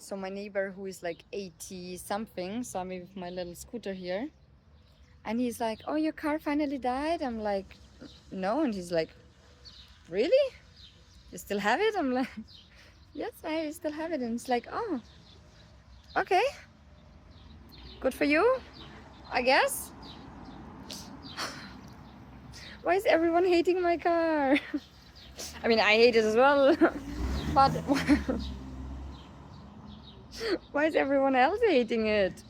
So my neighbor, who is like 80 something, saw me with my little scooter here, and he's like, "Oh, your car finally died." I'm like, "No," and he's like, "Really? You still have it?" I'm like, "Yes, I still have it." And it's like, "Oh, okay, good for you, I guess." Why is everyone hating my car? I mean, I hate it as well, but why is everyone else hating it?